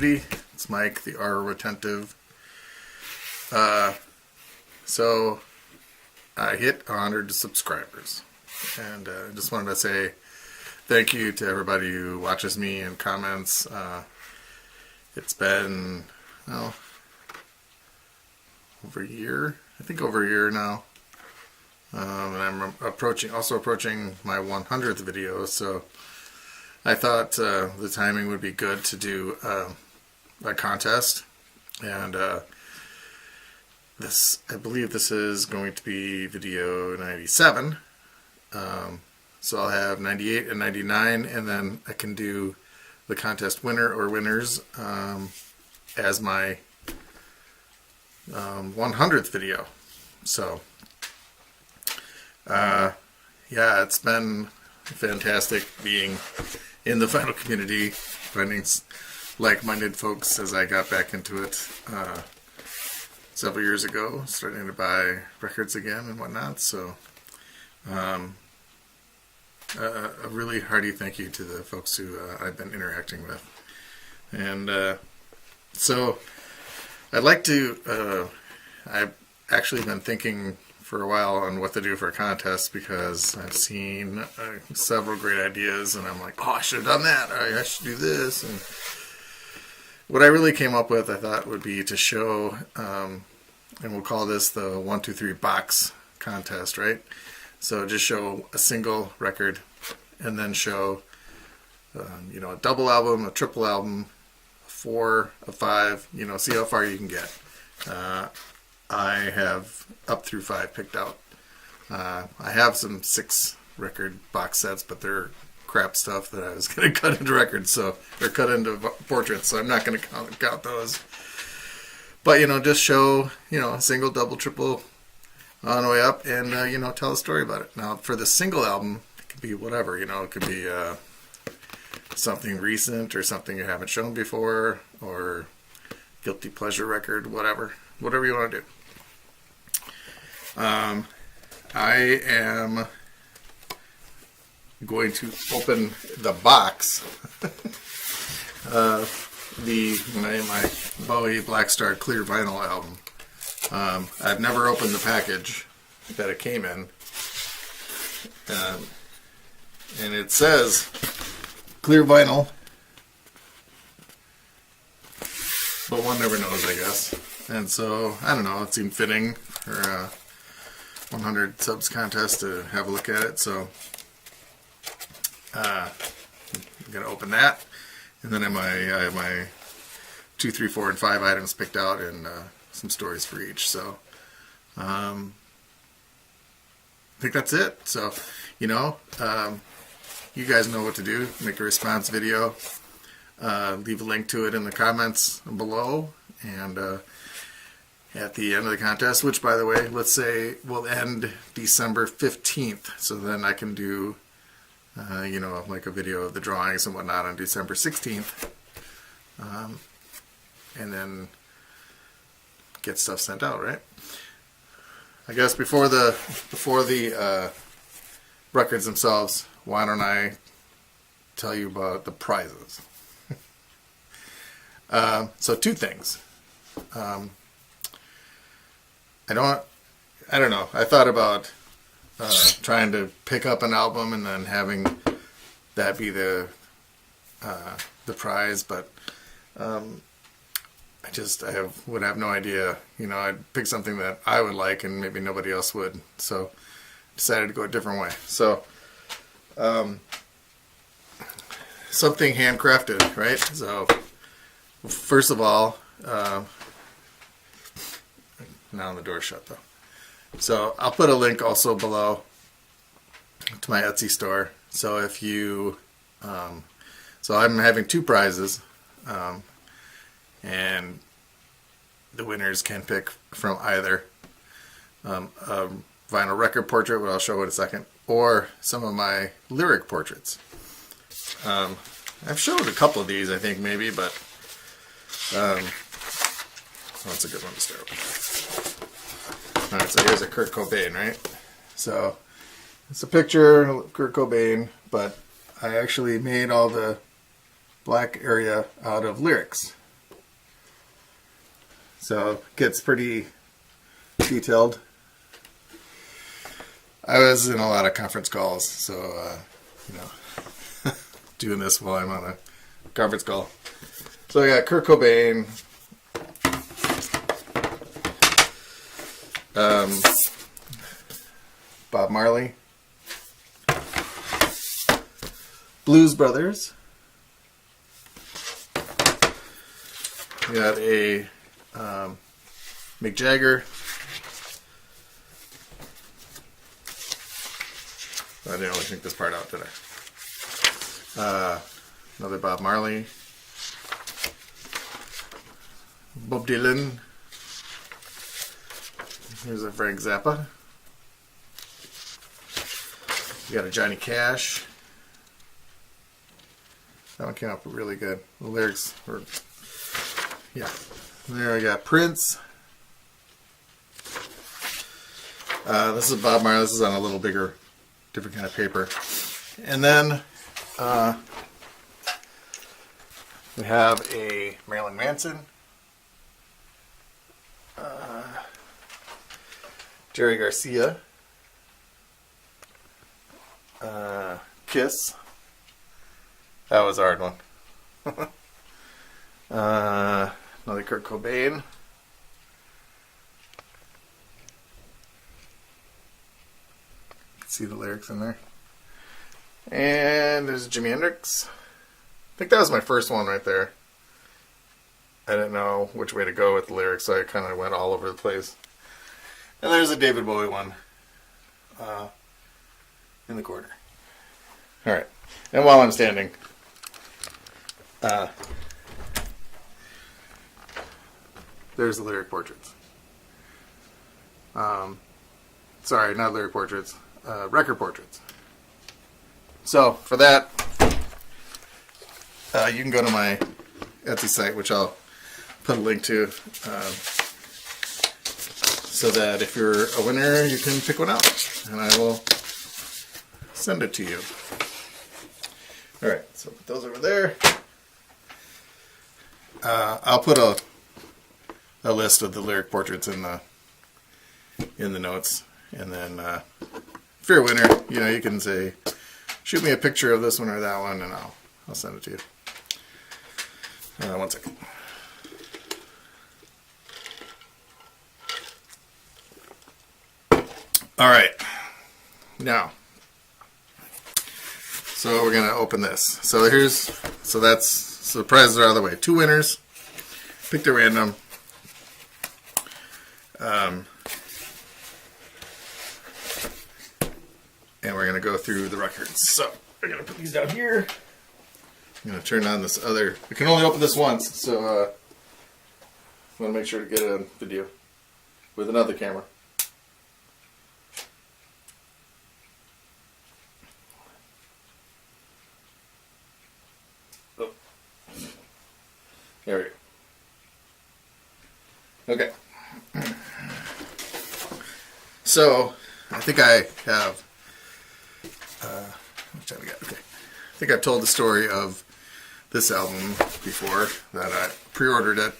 community. It's Mike, the Aural Retentive. So I hit 100 subscribers, and I just wanted to say thank you to everybody who watches me and comments. It's been, well, over a year. I think over a year now. And I'm also approaching my 100th video, so I thought the timing would be good to do a contest. And I believe this is going to be video 97. So I'll have 98 and 99, and then I can do the contest winner or winners as my 100th video. So yeah, it's been fantastic being in the vinyl community, finding like-minded folks as I got back into it several years ago, starting to buy records again and whatnot. So a really hearty thank you to the folks who I've been interacting with. And so I'd like to, I've actually been thinking for a while on what to do for a contest, because I've seen several great ideas, and I'm like, oh, I should have done that, or I should do this. And what I really came up with, I thought, would be to show, and we'll call this the 1, 2, 3 box contest, right? So just show a single record, and then show, a double album, a triple album, a 4, a 5, see how far you can get. I have up through 5 picked out. I have some 6 record box sets, but they're crap stuff that I was going to cut into records, so they're cut into portraits, so I'm not going to count those. But, just show, a single, double, triple on the way up, and, tell a story about it. Now, for the single album, it could be whatever, it could be something recent or something you haven't shown before, or guilty pleasure record, whatever you want to do. I am going to open the box my Bowie Black Star clear vinyl album. I've never opened the package that it came in, and it says clear vinyl, but one never knows, I guess. And so, I don't know, it seemed fitting for 100 subs contest to have a look at it. So, I'm going to open that. And then I have my 2, 3, 4, and 5 items picked out, and some stories for each. So, I think that's it. So, you guys know what to do. Make a response video. Leave a link to it in the comments below. And at the end of the contest, which, by the way, let's say will end December 15th. So then I can do, like a video of the drawings and whatnot on December 16th. And then get stuff sent out, right? I guess before the records themselves, why don't I tell you about the prizes? So 2 things. I don't know. I thought about trying to pick up an album and then having that be the prize, but I would have no idea. I'd pick something that I would like and maybe nobody else would. So I decided to go a different way. So something handcrafted, right? So first of all, now the door's shut though. So I'll put a link also below to my Etsy store. So if you, so I'm having 2 prizes, and the winners can pick from either a vinyl record portrait, which I'll show in a second, or some of my lyric portraits. I've showed a couple of these, I think, maybe, but that's a good one to start with. Alright, so here's a Kurt Cobain, right? So it's a picture of Kurt Cobain, but I actually made all the black area out of lyrics. So it gets pretty detailed. I was in a lot of conference calls, so, you know, doing this while I'm on a conference call. So I got Kurt Cobain, Bob Marley, Blues Brothers. We got a Mick Jagger. I didn't really think this part out, did I? Another Bob Marley. Bob Dylan. Here's a Frank Zappa. We got a Johnny Cash. That one came out really good. The lyrics were, yeah. There I got Prince. This is Bob Marley. This is on a little bigger, different kind of paper. And then we have a Marilyn Manson. Jerry Garcia. Kiss. That was a hard one. Another Kurt Cobain. See the lyrics in there. And there's Jimi Hendrix. I think that was my first one right there. I didn't know which way to go with the lyrics, so I kind of went all over the place. And there's a David Bowie one in the corner. Alright. And while I'm standing, there's the lyric portraits. Sorry, not lyric portraits. Record portraits. So, for that, you can go to my Etsy site, which I'll put a link to, so that if you're a winner, you can pick one out, and I will send it to you. Alright, so put those over there. I'll put a list of the lyric portraits in the notes, and then if you're a winner, you know, you can say, shoot me a picture of this one or that one, and I'll send it to you. One second. All right. Now, so we're gonna open this. So the prizes are out of the way. 2 winners. Picked at random. And we're going to go through the records. So, we're going to put these down here. I'm going to turn on this other... We can only open this once, so I want to make sure to get it on video with another camera. Oh. There we go. Okay. So, I think I have... which time we got? Okay. I think I've told the story of this album before, that I pre-ordered it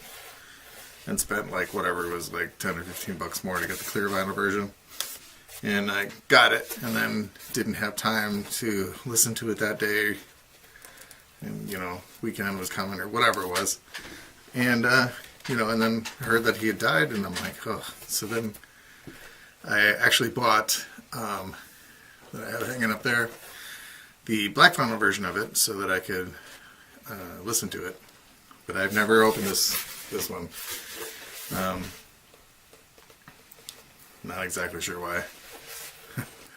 and spent like whatever it was, like 10 or 15 bucks more to get the clear vinyl version. And I got it and then didn't have time to listen to it that day. And, you know, weekend was coming or whatever it was. And, you know, and then heard that he had died and I'm like, oh. So then I actually bought, that I had hanging up there, the black vinyl version of it so that I could listen to it. But I've never opened this one. Not exactly sure why.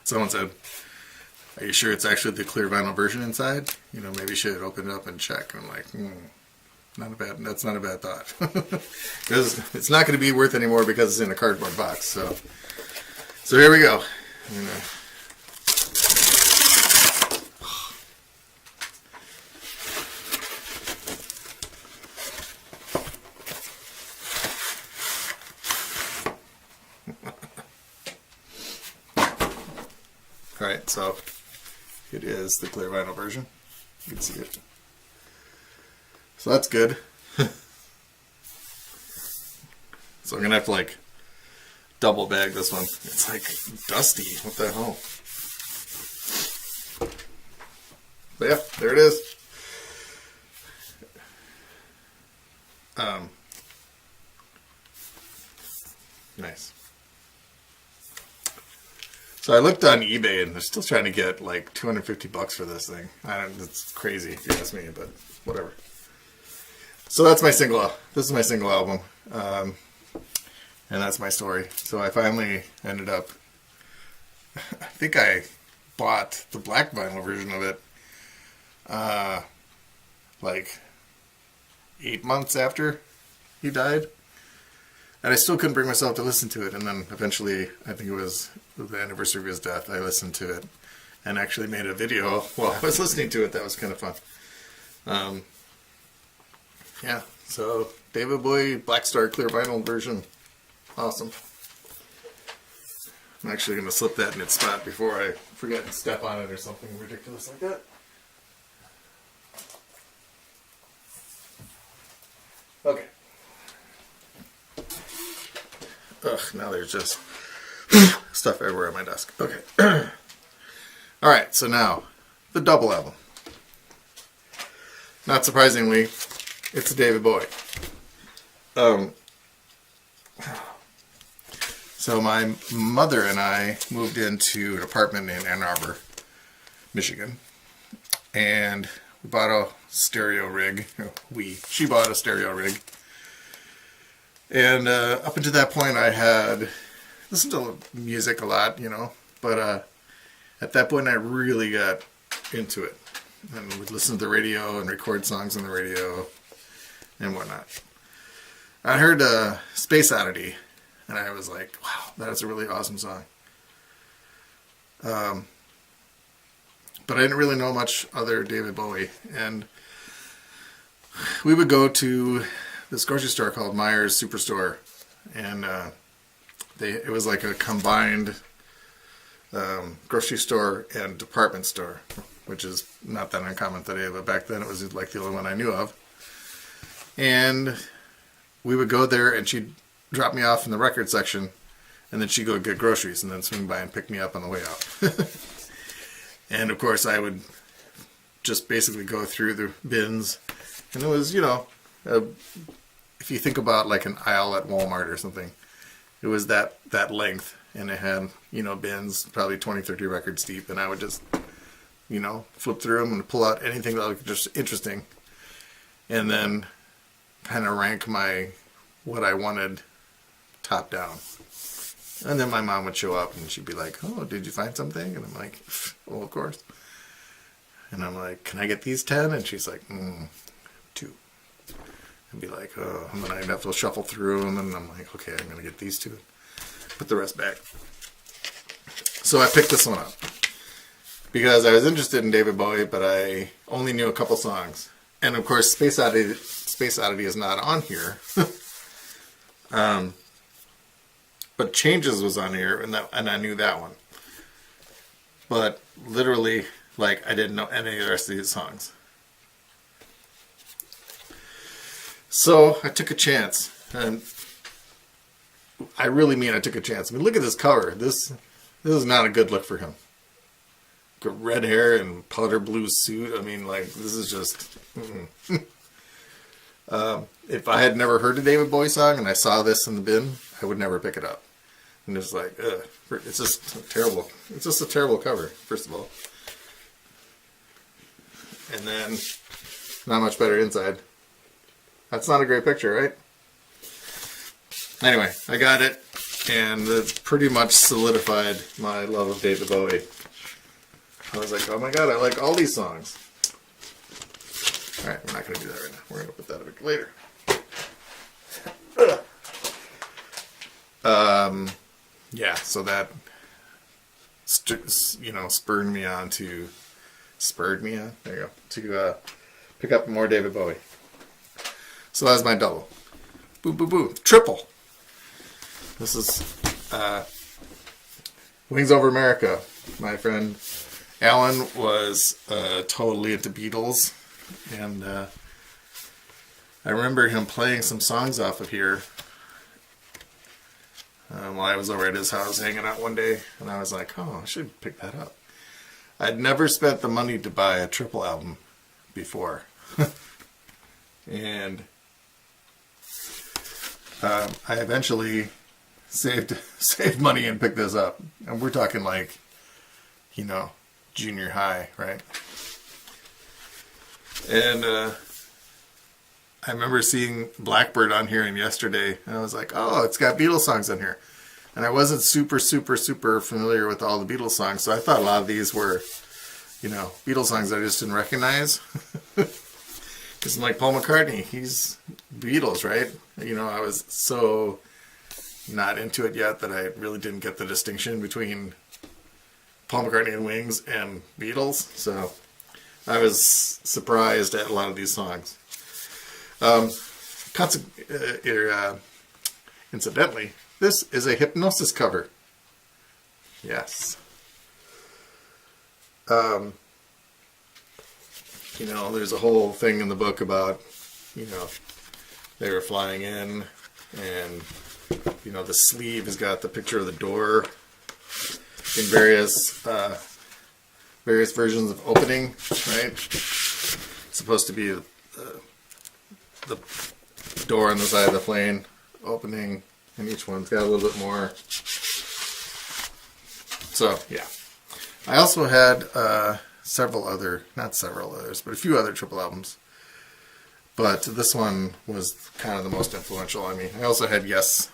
Someone said, are you sure it's actually the clear vinyl version inside? You know, maybe you should open it up and check. And I'm like, that's not a bad thought. Because it's not going to be worth any more because it's in a cardboard box. So here we go. Alright, so it is the clear vinyl version. You can see it. So that's good. So I'm going to have to, like, double bag this one. It's, like, dusty. What the hell? But, yeah, there it is. Nice. So I looked on eBay, and they're still trying to get, like, $250 for this thing. It's crazy if you ask me, but whatever. So that's my single. This is my single album. And that's my story. So I finally ended up, I think I bought the black vinyl version of it, like 8 months after he died. And I still couldn't bring myself to listen to it. And then eventually, I think it was the anniversary of his death, I listened to it and actually made a video while I was listening to it. That was kind of fun. Yeah, so David Bowie, Black Star clear vinyl version. Awesome. I'm actually going to slip that in its spot before I forget and step on it or something ridiculous like that. Okay. Ugh, now there's just stuff everywhere on my desk. Okay. Alright, so now, the double album. Not surprisingly, it's David Bowie. So my mother and I moved into an apartment in Ann Arbor, Michigan. And we bought a stereo rig. She bought a stereo rig. And up until that point, I had listened to music a lot, you know. But at that point, I really got into it. And would listen to the radio and record songs on the radio and whatnot. I heard Space Oddity, and I was like, wow, that's a really awesome song. But I didn't really know much other David Bowie. And we would go to this grocery store called Myers Superstore, and it was like a combined grocery store and department store, which is not that uncommon today, but back then it was like the only one I knew of. And we would go there, and she'd drop me off in the record section, and then she'd go get groceries, and then swing by and pick me up on the way out. And of course, I would just basically go through the bins, and it was, you know, if you think about like an aisle at Walmart or something, it was that length, and it had, you know, bins, probably 20, 30 records deep, and I would just, you know, flip through them and pull out anything that looked just interesting, and then kind of rank what I wanted top down. And then my mom would show up, and she'd be like, oh, did you find something? And I'm like, well, of course. And I'm like, can I get these 10? And she's like, 2. I'd be like, oh, and then I'd have to shuffle through them, and I'm like, okay, I'm going to get these 2. Put the rest back. So I picked this one up because I was interested in David Bowie, but I only knew a couple songs. And of course, Space Oddity is not on here. But Changes was on here, and I knew that one. But literally, like, I didn't know any of the rest of these songs. So I took a chance, and I really mean I took a chance. I mean, look at this cover. This is not a good look for him. Got red hair and powder blue suit. I mean, like, this is just... if I had never heard a David Bowie song and I saw this in the bin, I would never pick it up. And it's like, ugh, it's just terrible. It's just a terrible cover, first of all. And then, not much better inside. That's not a great picture, right? Anyway, I got it, and it pretty much solidified my love of David Bowie. I was like, oh my god, I like all these songs. Alright, we're not going to do that right now. We're going to put that a bit later. Yeah, so that, spurred me on. There you go. To pick up more David Bowie. So that's my double. Boom, boom, boom. Triple. This is Wings Over America. My friend Alan was totally into Beatles. And I remember him playing some songs off of here. while I was over at his house hanging out one day, and I was like, oh, I should pick that up. I'd never spent the money to buy a triple album before. And I eventually saved money and picked this up. And we're talking like, junior high, right? And I remember seeing Blackbird on here and yesterday, and I was like, oh, it's got Beatles songs on here. And I wasn't super familiar with all the Beatles songs, so I thought a lot of these were, Beatles songs I just didn't recognize. Because I'm like, Paul McCartney, he's Beatles, right? I was so not into it yet that I really didn't get the distinction between Paul McCartney and Wings and Beatles. So I was surprised at a lot of these songs. Incidentally, this is a Hypnosis cover. Yes. There's a whole thing in the book about, they were flying in, and, the sleeve has got the picture of the door in various versions of opening, right? It's supposed to be the door on the side of the plane opening, and each one's got a little bit more. So, yeah. I also had a few other triple albums. But this one was kind of the most influential. I mean, I also had Yes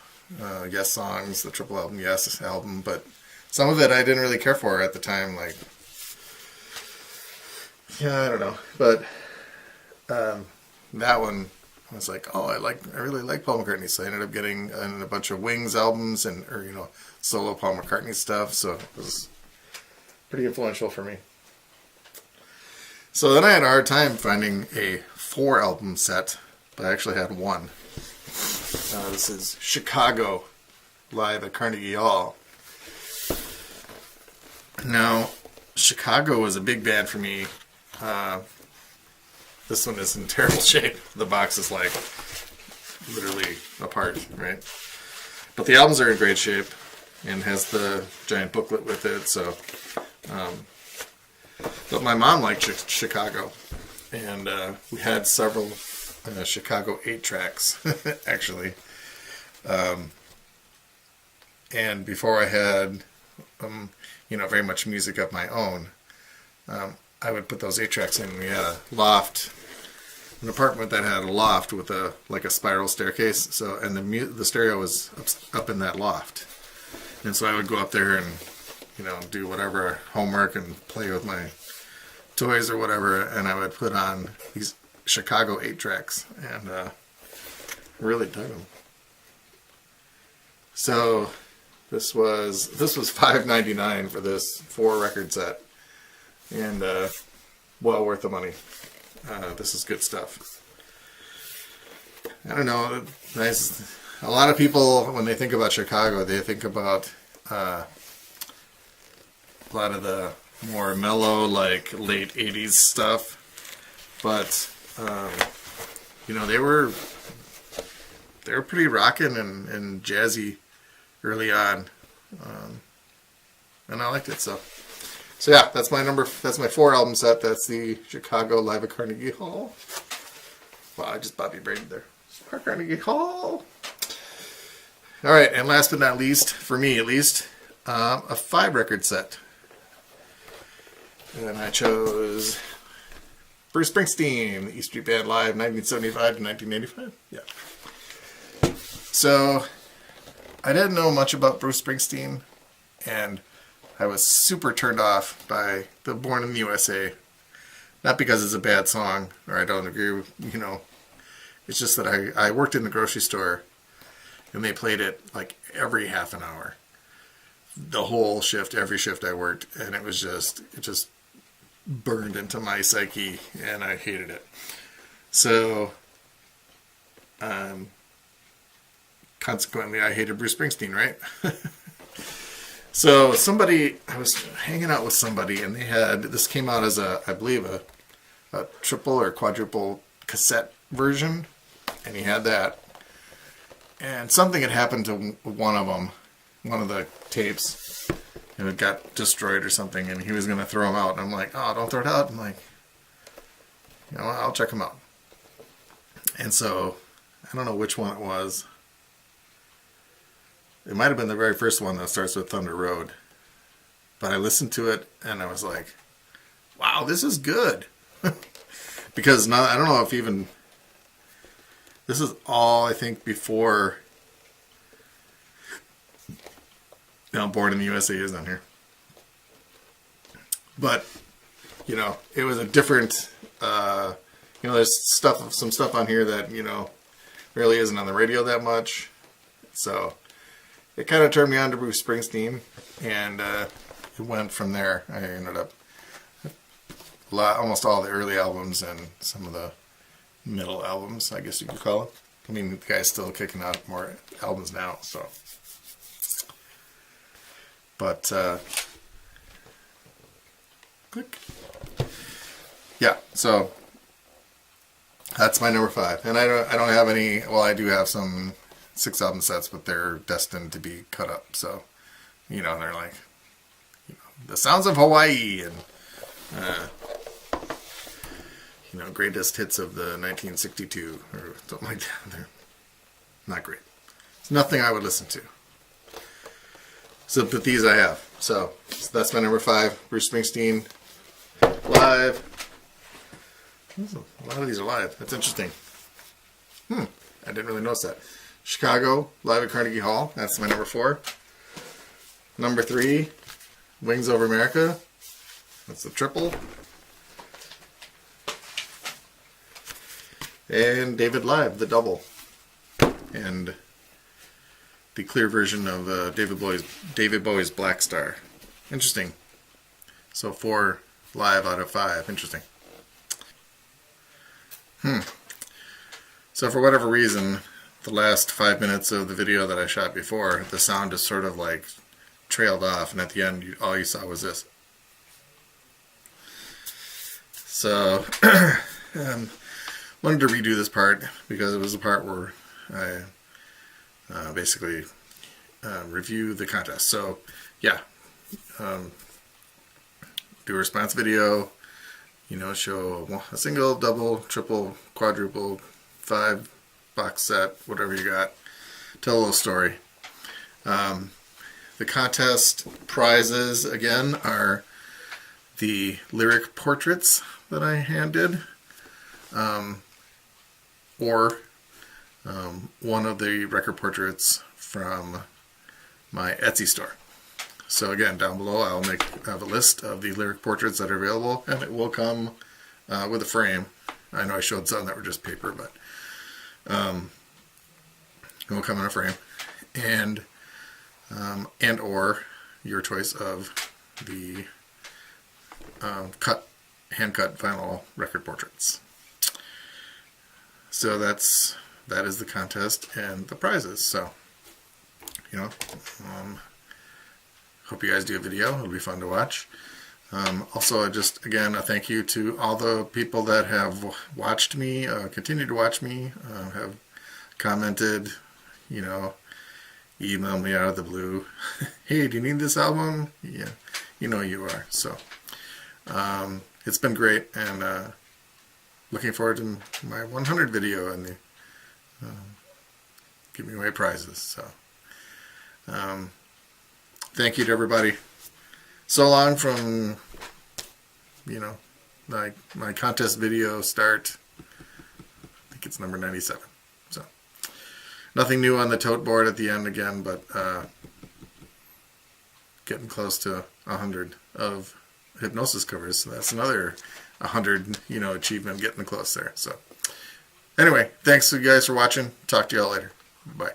songs, the triple album Yes album, but some of it I didn't really care for at the time. Like, I don't know. But that one, I was like, oh, I really like Paul McCartney. So I ended up getting a bunch of Wings albums or solo Paul McCartney stuff. So it was pretty influential for me. So then I had a hard time finding a 4-album set, but I actually had one. This is Chicago, live at Carnegie Hall. Now, Chicago was a big band for me. This one is in terrible shape. The box is like literally apart, right? But the albums are in great shape and has the giant booklet with it. So, but my mom liked Chicago, and we had several Chicago 8-tracks actually. And before I had, very much music of my own, I would put those 8-tracks in. We had a loft, an apartment that had a loft with a spiral staircase. So, and the stereo was up in that loft, and so I would go up there and do whatever homework and play with my toys or whatever, and I would put on these Chicago 8-tracks, and really dug them. So this was $5.99 for this 4-record set, and well worth the money. This is good stuff. I don't know. Nice. A lot of people, when they think about Chicago, they think about a lot of the more mellow, like late 80s stuff. But they were pretty rockin' and jazzy early on, and I liked it. So yeah, that's my 4-album set. That's the Chicago live at Carnegie Hall. Wow, I just Bobby Brained there. Carnegie Hall. All right, and last but not least, for me at least, a 5-record set. And I chose Bruce Springsteen, the E Street Band Live, 1975 to 1985. Yeah. So, I didn't know much about Bruce Springsteen, and I was super turned off by the Born in the USA. Not because it's a bad song, or I don't agree with, it's just that I worked in the grocery store, and they played it like every half an hour. The whole shift, every shift I worked, and it just burned into my psyche, and I hated it. So, consequently, I hated Bruce Springsteen, right? So I was hanging out with somebody, and this came out as I believe a triple or quadruple cassette version, and he had that. And something had happened to one of them, one of the tapes, and it got destroyed or something, and he was going to throw them out. And I'm like, oh, don't throw it out. I'm like, you know, I'll check them out. And so, I don't know which one it was. It might have been the very first one that starts with Thunder Road. But I listened to it, and I was like, wow, this is good. Because now, I don't know if even... This is all, I think, before... Born in the USA is on here. But, you know, it was a different... you know, there's some stuff on here that, you know, really isn't on the radio that much. So, it kind of turned me on to Bruce Springsteen. And it went from there. I ended up... almost all the early albums and some of the middle albums, I guess you could call it. I mean, the guy's still kicking out more albums now, so. But, click. Yeah, so that's my number 5. And I don't have any, well, I do have some 6 album sets, but they're destined to be cut up. So, you know, they're like, you know, The Sounds of Hawaii and, you know, greatest hits of the 1962 or something like that. They're not great. It's nothing I would listen to. So, but these I have. So that's my number 5. Bruce Springsteen live. A lot of these are live. That's interesting. I didn't really notice that. Chicago live at Carnegie Hall. That's my number 4. Number 3, Wings Over America. That's the triple. And David Live, the double. And the clear version of David Bowie's Black Star. Interesting. So 4 live out of 5. Interesting. So for whatever reason, the last 5 minutes of the video that I shot before, the sound just sort of like trailed off, and at the end, all you saw was this. So, wanted to redo this part because it was the part where I basically review the contest. So, yeah, do a response video, you know, show a single, double, triple, quadruple, 5 box set, whatever you got. Tell a little story. The contest prizes, again, are the lyric portraits that I hand did, or one of the record portraits from my Etsy store. So again, down below I'll have a list of the lyric portraits that are available, and it will come with a frame. I know I showed some that were just paper, but it will come in a frame, and or your choice of the hand-cut vinyl record portraits. So that is the contest and the prizes. So, you know, hope you guys do a video. It'll be fun to watch. Also, just again, a thank you to all the people that have watched me, continue to watch me, have commented, you know, emailed me out of the blue. Hey, do you need this album? Yeah, you know you are. So, it's been great, and looking forward to my 100 video and the giving away prizes. So, thank you to everybody. So long from, you know, my contest video start. I think it's number 97. So, nothing new on the tote board at the end again, but getting close to 100 of hypnosis covers. So that's another 100, you know, achievement, getting close there. So, anyway, thanks you guys for watching. Talk to y'all later. Bye.